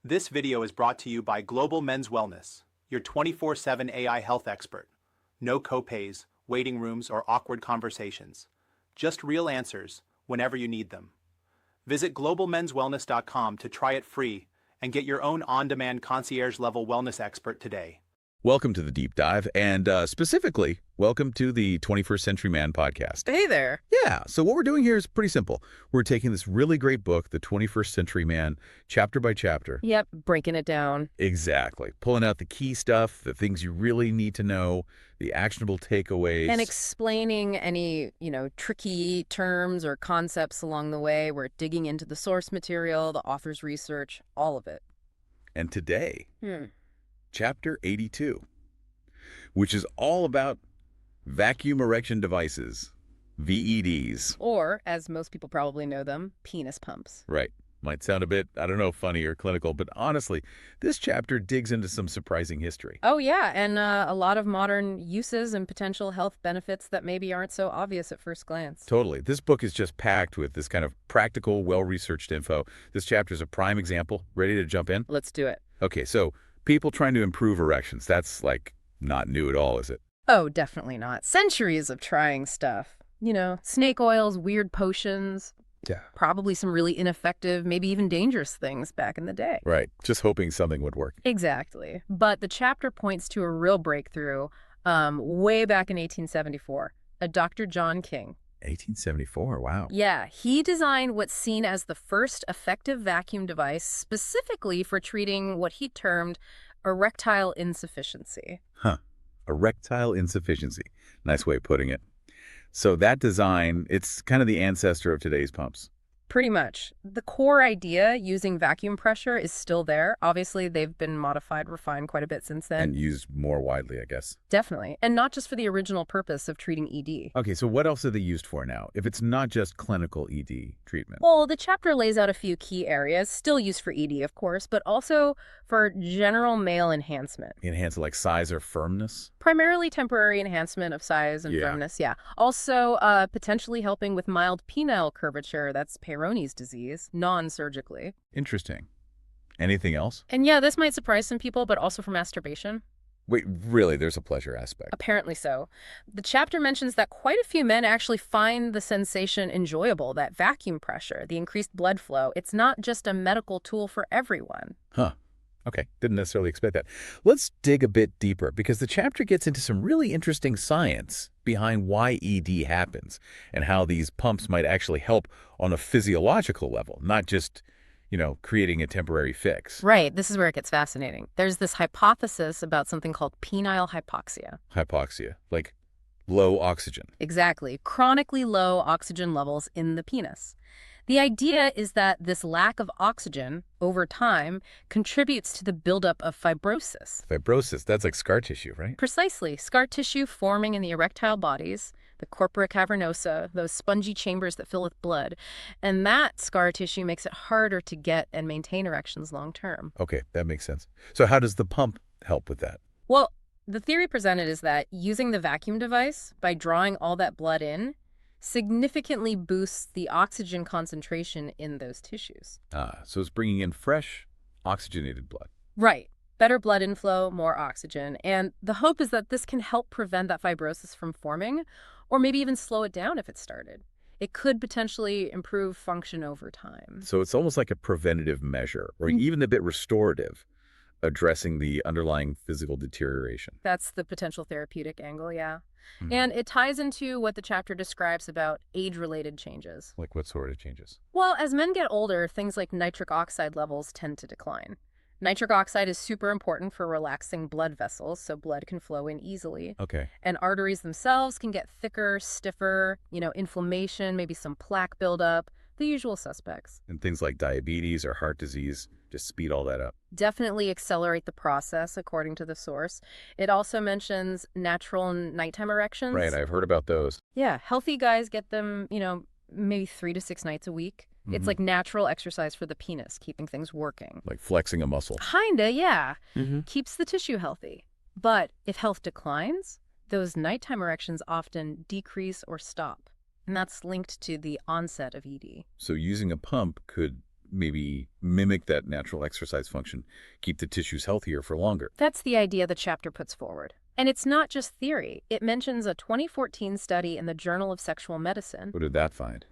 This video is brought to you by Global Men's Wellness, your 24/7 AI health expert. No copays, waiting rooms, or awkward conversations. Just real answers whenever you need them. Visit globalmenswellness.com to try it free and get your own on-demand concierge-level wellness expert today. Welcome to the Deep Dive, and specifically, welcome to the 21st Century Man podcast. Hey there. Yeah, so what we're doing here is pretty simple. We're taking this really great book, The 21st Century Man, chapter by chapter. Yep, breaking it down. Exactly. Pulling out the key stuff, the things you really need to know, the actionable takeaways. And explaining any, tricky terms or concepts along the way. We're digging into the source material, the author's research, all of it. And today, Chapter 82, which is all about vacuum erection devices, VEDs. Or, as most people probably know them, penis pumps. Right. Might sound a bit, I don't know, funny or clinical, but honestly, this chapter digs into some surprising history. Oh, yeah, and a lot of modern uses and potential health benefits that maybe aren't so obvious at first glance. Totally. This book is just packed with this kind of practical, well-researched info. This chapter is a prime example. Ready to jump in? Let's do it. Okay, so people trying to improve erections, that's not new at all, is it? Oh, definitely not. Centuries of trying stuff. Snake oils, weird potions. Yeah. Probably some really ineffective, maybe even dangerous things back in the day. Right. Just hoping something would work. Exactly. But the chapter points to a real breakthrough way back in 1874. A Dr. John King. 1874, wow. Yeah, he designed what's seen as the first effective vacuum device specifically for treating what he termed erectile insufficiency. Erectile insufficiency. Nice way of putting it. So that design, it's kind of the ancestor of today's pumps. Pretty much. The core idea using vacuum pressure is still there. Obviously, they've been modified, refined quite a bit since then. And used more widely, I guess. Definitely. And not just for the original purpose of treating ED. Okay, so what else are they used for now, if it's not just clinical ED treatment? Well, the chapter lays out a few key areas, still used for ED, of course, but also for general male enhancement. Enhance like size or firmness? Primarily temporary enhancement of size and firmness, yeah. Also, potentially helping with mild penile curvature, that's Peyronie's disease, non-surgically. Interesting. Anything else? And yeah, this might surprise some people, but also for masturbation. Wait, really? There's a pleasure aspect? Apparently so. The chapter mentions that quite a few men actually find the sensation enjoyable, that vacuum pressure, the increased blood flow. It's not just a medical tool for everyone. Okay, didn't necessarily expect that. Let's dig a bit deeper, because the chapter gets into some really interesting science behind why ED happens and how these pumps might actually help on a physiological level, not just, creating a temporary fix. Right, this is where it gets fascinating. There's this hypothesis about something called penile hypoxia. Hypoxia, like low oxygen. Exactly, chronically low oxygen levels in the penis. The idea is that this lack of oxygen over time contributes to the buildup of fibrosis. Fibrosis, that's like scar tissue, right? Precisely. Scar tissue forming in the erectile bodies, the corpora cavernosa, those spongy chambers that fill with blood. And that scar tissue makes it harder to get and maintain erections long term. Okay, that makes sense. So how does the pump help with that? Well, the theory presented is that using the vacuum device, by drawing all that blood in, significantly boosts the oxygen concentration in those tissues. So it's bringing in fresh, oxygenated blood. Right. Better blood inflow, more oxygen. And the hope is that this can help prevent that fibrosis from forming, or maybe even slow it down if it started. It could potentially improve function over time. So it's almost like a preventative measure, or even a bit restorative, addressing the underlying physical deterioration. That's the potential therapeutic angle, yeah. And it ties into what the chapter describes about age-related changes. Like what sort of changes? Well, as men get older, things like nitric oxide levels tend to decline. Nitric oxide is super important for relaxing blood vessels, so blood can flow in easily. Okay. And arteries themselves can get thicker, stiffer, inflammation, maybe some plaque buildup, the usual suspects. And things like diabetes or heart disease just speed all that up. Definitely accelerate the process, according to the source. It also mentions natural nighttime erections. Right, I've heard about those. Yeah, healthy guys get them, maybe 3 to 6 nights a week. It's like natural exercise for the penis, keeping things working. Like flexing a muscle. Kinda, yeah. Keeps the tissue healthy. But if health declines, those nighttime erections often decrease or stop. And that's linked to the onset of ED. So using a pump could maybe mimic that natural exercise function, keep the tissues healthier for longer. That's the idea the chapter puts forward. And it's not just theory. It mentions a 2014 study in the Journal of Sexual Medicine. What did that find?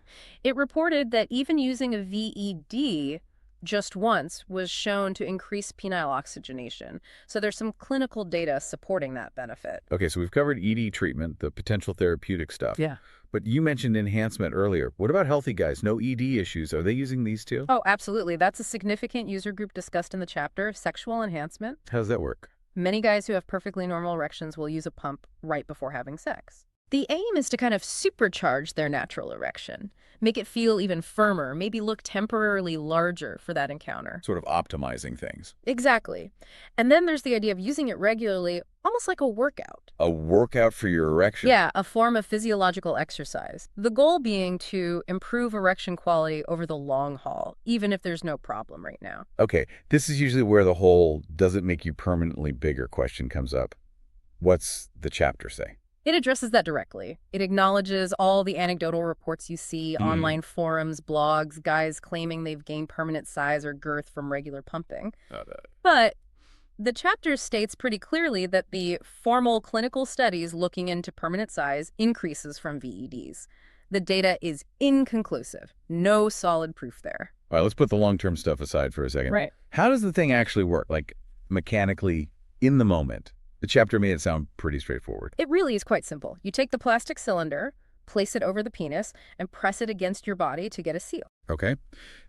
It reported that even using a VED just once was shown to increase penile oxygenation. So there's some clinical data supporting that benefit. Okay, so we've covered ED treatment, the potential therapeutic stuff. Yeah. But you mentioned enhancement earlier. What about healthy guys? No ED issues. Are they using these too? Oh, absolutely. That's a significant user group discussed in the chapter, sexual enhancement. How does that work? Many guys who have perfectly normal erections will use a pump right before having sex. The aim is to kind of supercharge their natural erection, make it feel even firmer, maybe look temporarily larger for that encounter. Sort of optimizing things. Exactly. And then there's the idea of using it regularly, almost like a workout. A workout for your erection? Yeah, a form of physiological exercise. The goal being to improve erection quality over the long haul, even if there's no problem right now. Okay, this is usually where the whole does it make you permanently bigger question comes up. What's the chapter say? It addresses that directly. It acknowledges all the anecdotal reports you see, online forums, blogs, guys claiming they've gained permanent size or girth from regular pumping. But the chapter states pretty clearly that the formal clinical studies looking into permanent size increases from VEDs. The data is inconclusive. No solid proof there. All right, let's put the long-term stuff aside for a second. Right. How does the thing actually work, like mechanically, in the moment? The chapter made it sound pretty straightforward. It really is quite simple. You take the plastic cylinder, place it over the penis, and press it against your body to get a seal. Okay.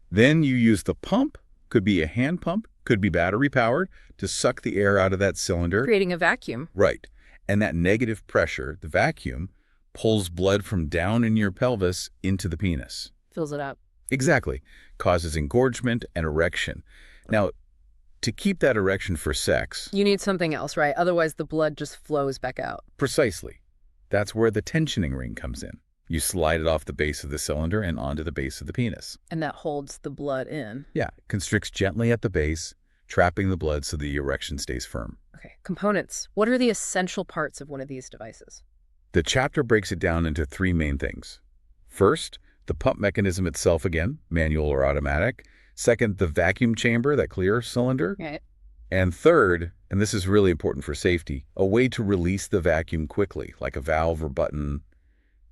Then you use the pump, could be a hand pump, could be battery-powered, to suck the air out of that cylinder. Creating a vacuum. Right. And that negative pressure, the vacuum, pulls blood from down in your pelvis into the penis. Fills it up. Exactly. Causes engorgement and erection. Now, to keep that erection for sex... You need something else, right? Otherwise, the blood just flows back out. Precisely. That's where the tensioning ring comes in. You slide it off the base of the cylinder and onto the base of the penis. And that holds the blood in. Yeah, constricts gently at the base, trapping the blood so the erection stays firm. Okay, components. What are the essential parts of one of these devices? The chapter breaks it down into three main things. First, the pump mechanism itself again, manual or automatic. Second, the vacuum chamber, that clear cylinder. Right. And third, and this is really important for safety, a way to release the vacuum quickly, like a valve or button,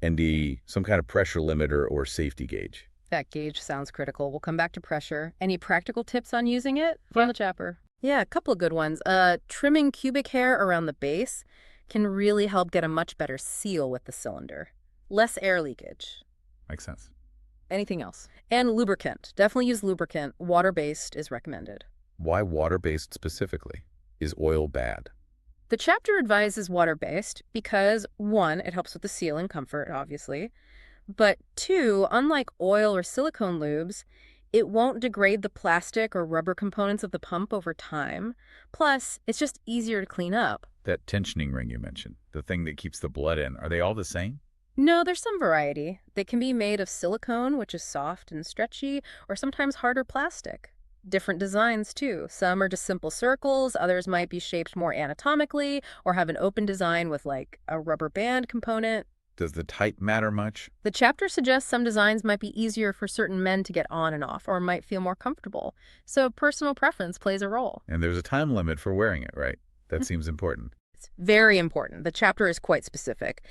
and some kind of pressure limiter or safety gauge. That gauge sounds critical. We'll come back to pressure. Any practical tips on using it from the chapter? Yeah, a couple of good ones. Trimming pubic hair around the base can really help get a much better seal with the cylinder. Less air leakage. Makes sense. Anything else? And lubricant. Definitely use lubricant. Water-based is recommended. Why water-based specifically? Is oil bad? The chapter advises water-based because, one, it helps with the seal and comfort, obviously. But two, unlike oil or silicone lubes, it won't degrade the plastic or rubber components of the pump over time. Plus, it's just easier to clean up. That tensioning ring you mentioned, the thing that keeps the blood in, are they all the same? No, there's some variety. They can be made of silicone, which is soft and stretchy, or sometimes harder plastic. Different designs, too. Some are just simple circles, others might be shaped more anatomically, or have an open design with, like, a rubber band component. Does the type matter much? The chapter suggests some designs might be easier for certain men to get on and off, or might feel more comfortable. So personal preference plays a role. And there's a time limit for wearing it, right? That seems important. It's very important. The chapter is quite specific.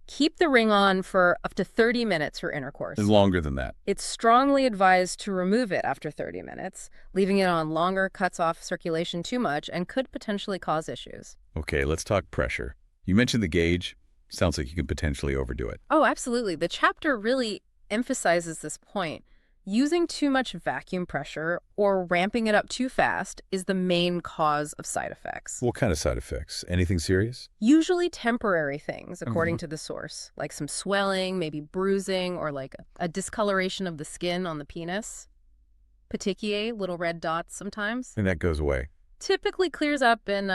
Keep the ring on for up to 30 minutes for intercourse. Longer than that. It's strongly advised to remove it after 30 minutes. Leaving it on longer cuts off circulation too much and could potentially cause issues. Okay, let's talk pressure. You mentioned the gauge. Sounds like you could potentially overdo it. Oh, absolutely. The chapter really emphasizes this point. Using too much vacuum pressure or ramping it up too fast is the main cause of side effects. What kind of side effects? Anything serious? Usually temporary things, according to the source, like some swelling, maybe bruising, or like a discoloration of the skin on the penis. Petechiae, little red dots sometimes. And that goes away. Typically clears up in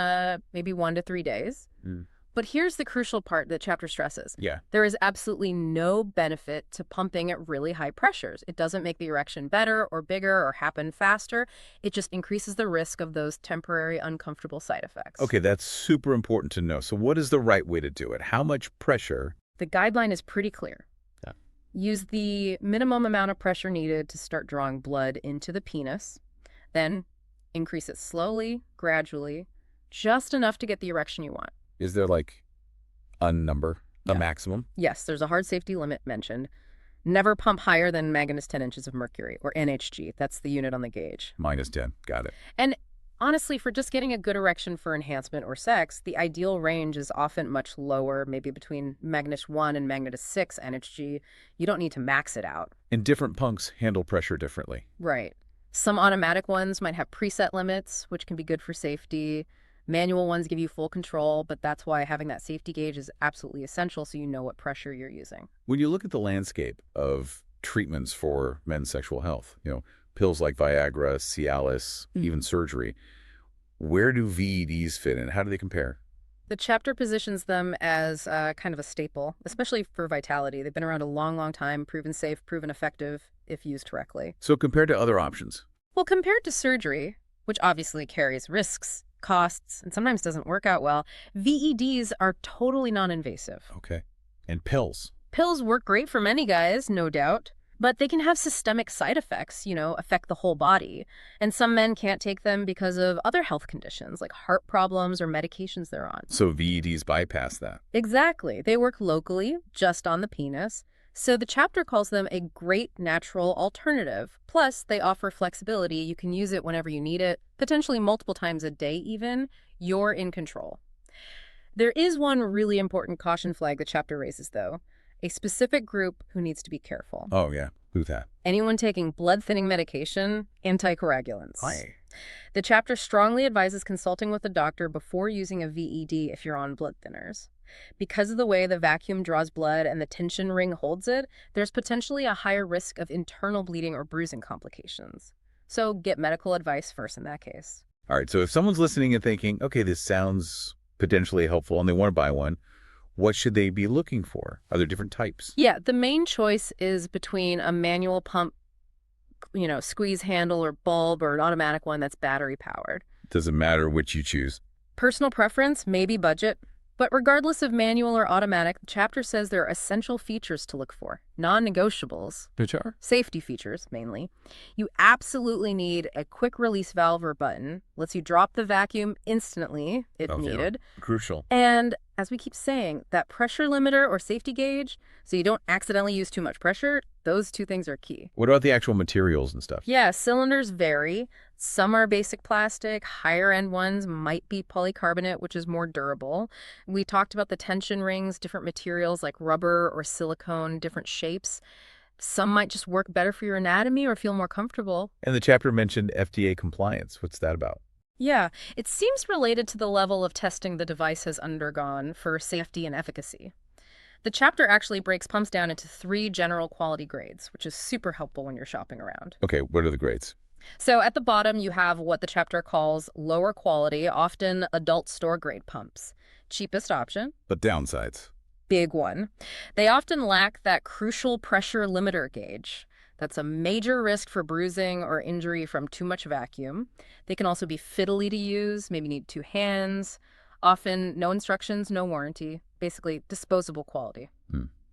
maybe 1 to 3 days. Mm. But here's the crucial part the chapter stresses. Yeah. There is absolutely no benefit to pumping at really high pressures. It doesn't make the erection better or bigger or happen faster. It just increases the risk of those temporary uncomfortable side effects. Okay, that's super important to know. So what is the right way to do it? How much pressure? The guideline is pretty clear. Yeah. Use the minimum amount of pressure needed to start drawing blood into the penis. Then increase it slowly, gradually, just enough to get the erection you want. Is there like a number, a Yeah. maximum? Yes, there's a hard safety limit mentioned. Never pump higher than -10 inches of mercury, or NHG. That's the unit on the gauge. -10. Got it. And honestly, for just getting a good erection for enhancement or sex, the ideal range is often much lower, maybe between -1 and -6 NHG. You don't need to max it out. And different pumps handle pressure differently. Right. Some automatic ones might have preset limits, which can be good for safety. Manual ones give you full control, but that's why having that safety gauge is absolutely essential so you know what pressure you're using. When you look at the landscape of treatments for men's sexual health, pills like Viagra, Cialis, even surgery, where do VEDs fit in? How do they compare? The chapter positions them as kind of a staple, especially for vitality. They've been around a long, long time, proven safe, proven effective if used correctly. So compared to other options? Well, compared to surgery, which obviously carries risks, costs, and sometimes doesn't work out well, VEDs are totally non-invasive. Okay. And pills? Pills work great for many guys, no doubt, but they can have systemic side effects, affect the whole body. And some men can't take them because of other health conditions like heart problems or medications they're on. So VEDs bypass that? Exactly. They work locally, just on the penis. So the chapter calls them a great natural alternative. Plus, they offer flexibility. You can use it whenever you need it, potentially multiple times a day even. You're in control. There is one really important caution flag the chapter raises, though. A specific group who needs to be careful. Oh, yeah. Who's that? Anyone taking blood-thinning medication, anticoagulants. Why? The chapter strongly advises consulting with a doctor before using a VED if you're on blood thinners. Because of the way the vacuum draws blood and the tension ring holds it, there's potentially a higher risk of internal bleeding or bruising complications. So get medical advice first in that case. All right. So if someone's listening and thinking, okay, this sounds potentially helpful and they want to buy one, what should they be looking for? Are there different types? Yeah, the main choice is between a manual pump, squeeze handle or bulb, or an automatic one that's battery powered. Doesn't matter which you choose. Personal preference, maybe budget. But regardless of manual or automatic, the chapter says there are essential features to look for, non-negotiables. Which are? Safety features, mainly. You absolutely need a quick release valve or button. Lets you drop the vacuum instantly if needed. Crucial. And as we keep saying, that pressure limiter or safety gauge, so you don't accidentally use too much pressure, those two things are key. What about the actual materials and stuff? Yeah, cylinders vary. Some are basic plastic. Higher end ones might be polycarbonate, which is more durable. We talked about the tension rings, different materials like rubber or silicone, different shapes. Some might just work better for your anatomy or feel more comfortable. And the chapter mentioned FDA compliance. What's that about? Yeah, it seems related to the level of testing the device has undergone for safety and efficacy. The chapter actually breaks pumps down into 3 general quality grades, which is super helpful when you're shopping around. Okay, what are the grades? So at the bottom, you have what the chapter calls lower quality, often adult store grade pumps. Cheapest option. But downsides? Big one. They often lack that crucial pressure limiter gauge. That's a major risk for bruising or injury from too much vacuum. They can also be fiddly to use, maybe need 2 hands. Often no instructions, no warranty. Basically, disposable quality.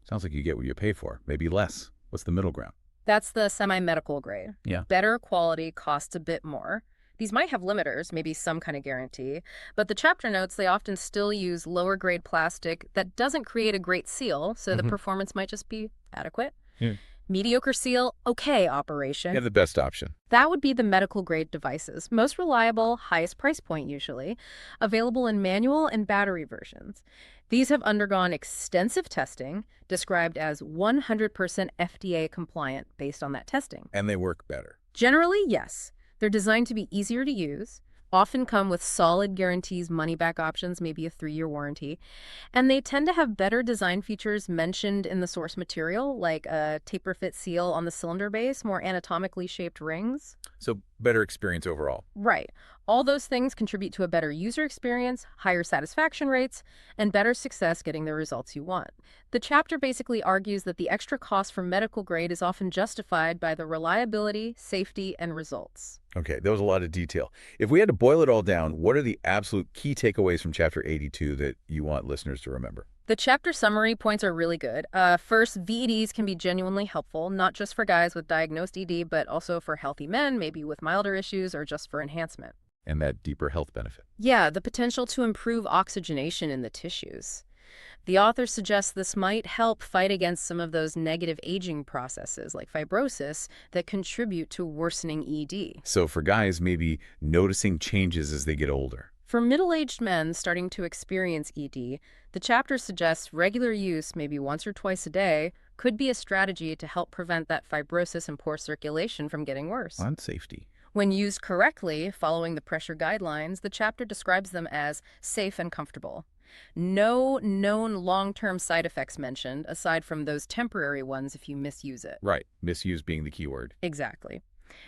Sounds like you get what you pay for, maybe less. What's the middle ground? That's the semi-medical grade. Yeah. Better quality, costs a bit more. These might have limiters, maybe some kind of guarantee, but the chapter notes they often still use lower grade plastic that doesn't create a great seal, so the performance might just be adequate. Yeah. Mediocre seal, okay operation. Yeah, the best option. That would be the medical grade devices. Most reliable, highest price point usually, available in manual and battery versions. These have undergone extensive testing, described as 100% FDA compliant based on that testing. And they work better. Generally, yes. They're designed to be easier to use, often come with solid guarantees, money-back options, maybe a 3-year warranty, and they tend to have better design features mentioned in the source material, like a taper fit seal on the cylinder base, more anatomically shaped rings. So better experience overall. Right. All those things contribute to a better user experience, higher satisfaction rates, and better success getting the results you want. The chapter basically argues that the extra cost for medical grade is often justified by the reliability, safety, and results. Okay, that was a lot of detail. If we had to boil it all down, what are the absolute key takeaways from Chapter 82 that you want listeners to remember? The chapter summary points are really good. First, VEDs can be genuinely helpful, not just for guys with diagnosed ED, but also for healthy men, maybe with milder issues or just for enhancement. And that deeper health benefit. Yeah, the potential to improve oxygenation in the tissues. The author suggests this might help fight against some of those negative aging processes like fibrosis that contribute to worsening ED. So for guys, maybe noticing changes as they get older. For middle-aged men starting to experience ED, the chapter suggests regular use, maybe once or twice a day, could be a strategy to help prevent that fibrosis and poor circulation from getting worse. On safety. When used correctly, following the pressure guidelines, the chapter describes them as safe and comfortable. No known long-term side effects mentioned, aside from those temporary ones if you misuse it. Right. Misuse being the key word. Exactly.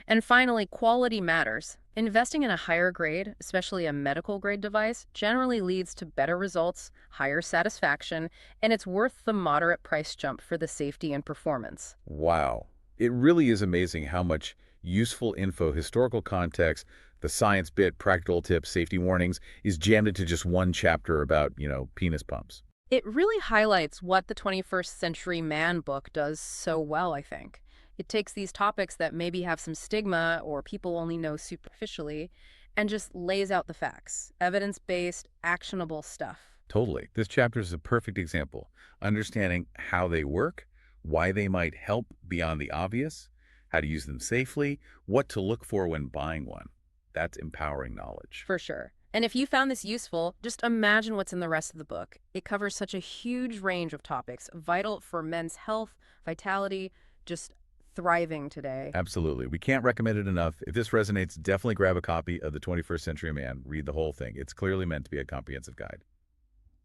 And finally, quality matters. Investing in a higher grade, especially a medical grade device, generally leads to better results, higher satisfaction, and it's worth the moderate price jump for the safety and performance. Wow. It really is amazing how much useful info, historical context, the science bit, practical tips, safety warnings is jammed into just one chapter about, penis pumps. It really highlights what the 21st Century Man book does so well, I think. It takes these topics that maybe have some stigma or people only know superficially and just lays out the facts, evidence-based, actionable stuff. Totally. This chapter is a perfect example. Understanding how they work, why they might help beyond the obvious, how to use them safely, what to look for when buying one. That's empowering knowledge. For sure. And if you found this useful, just imagine what's in the rest of the book. It covers such a huge range of topics, vital for men's health, vitality, just thriving today. Absolutely. We can't recommend it enough. If this resonates, definitely grab a copy of The 21st Century Man. Read the whole thing. It's clearly meant to be a comprehensive guide.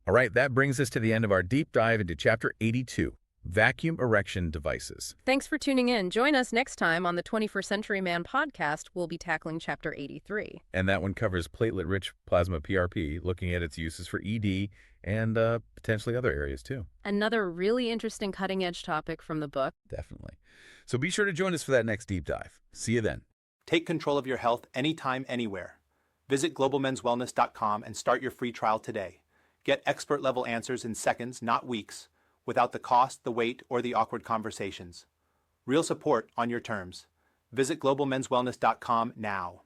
All right, that brings us to the end of our deep dive into Chapter 82, Vacuum Erection Devices. Thanks for tuning in. Join us next time on the 21st Century Man podcast. We'll be tackling Chapter 83. And that one covers platelet-rich plasma PRP, looking at its uses for ED and potentially other areas too. Another really interesting cutting-edge topic from the book. Definitely. So be sure to join us for that next deep dive. See you then. Take control of your health anytime, anywhere. Visit globalmenswellness.com and start your free trial today. Get expert-level answers in seconds, not weeks, without the cost, the wait, or the awkward conversations. Real support on your terms. Visit globalmenswellness.com now.